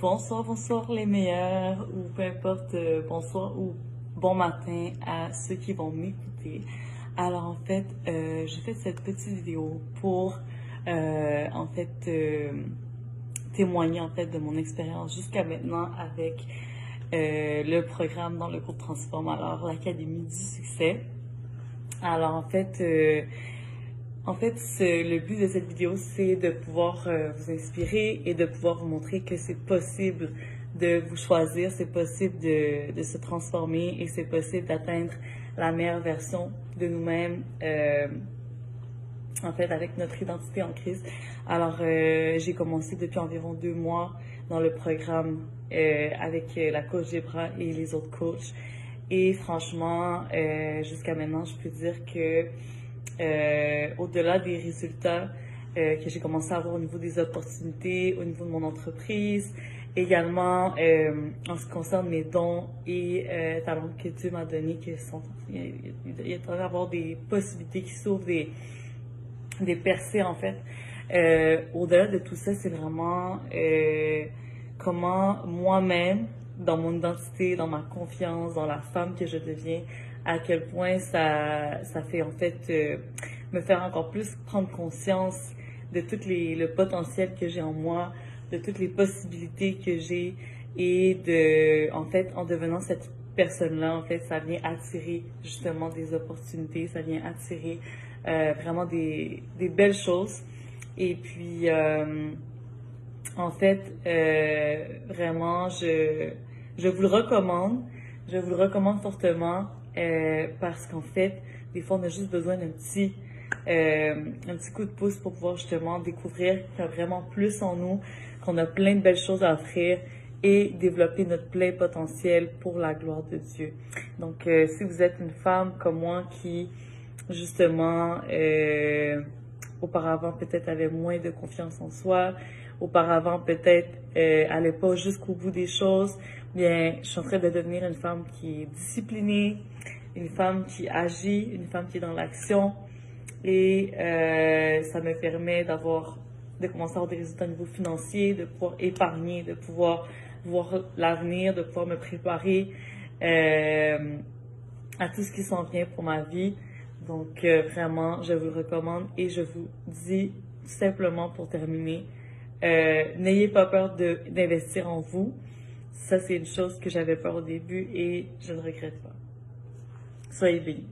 Bonsoir, bonsoir les meilleurs, ou peu importe, bonsoir ou bon matin à ceux qui vont m'écouter. Alors en fait, j'ai fait cette petite vidéo pour témoigner en fait de mon expérience jusqu'à maintenant avec le programme dans le groupe Transforme, alors l'Académie du succès. Alors le but de cette vidéo, c'est de pouvoir vous inspirer et de pouvoir vous montrer que c'est possible de vous choisir, c'est possible de se transformer et c'est possible d'atteindre la meilleure version de nous-mêmes, avec notre identité en Christ. Alors, j'ai commencé depuis environ 2 mois dans le programme avec la coach Debra et les autres coachs. Et franchement, jusqu'à maintenant, je peux dire que au-delà des résultats que j'ai commencé à avoir au niveau des opportunités, au niveau de mon entreprise, également en ce qui concerne mes dons et talents que Dieu m'a donnés, il y a train d'avoir des possibilités qui s'ouvrent, des percées en fait. Au-delà de tout ça, c'est vraiment comment moi-même, dans mon identité, dans ma confiance, dans la femme que je deviens, à quel point ça fait en fait me faire encore plus prendre conscience de le potentiel que j'ai en moi, de toutes les possibilités que j'ai et en devenant cette personne-là, en fait, ça vient attirer justement des opportunités, ça vient attirer vraiment des belles choses. Et puis, vraiment, je vous le recommande. Je vous le recommande fortement parce qu'en fait, des fois, on a juste besoin d'un petit coup de pouce pour pouvoir justement découvrir qu'il y a vraiment plus en nous, qu'on a plein de belles choses à offrir et développer notre plein potentiel pour la gloire de Dieu. Donc, si vous êtes une femme comme moi qui, justement, auparavant peut-être avait moins de confiance en soi, auparavant peut-être allait pas jusqu'au bout des choses, bien, je suis en train de devenir une femme qui est disciplinée, une femme qui agit, une femme qui est dans l'action et ça me permet de commencer à avoir des résultats au niveau financier, de pouvoir épargner, de pouvoir voir l'avenir, de pouvoir me préparer à tout ce qui s'en vient pour ma vie. Donc, vraiment, je vous le recommande et je vous dis simplement pour terminer, n'ayez pas peur d'investir en vous. Ça, c'est une chose que j'avais peur au début et je ne regrette pas. Soyez bénis.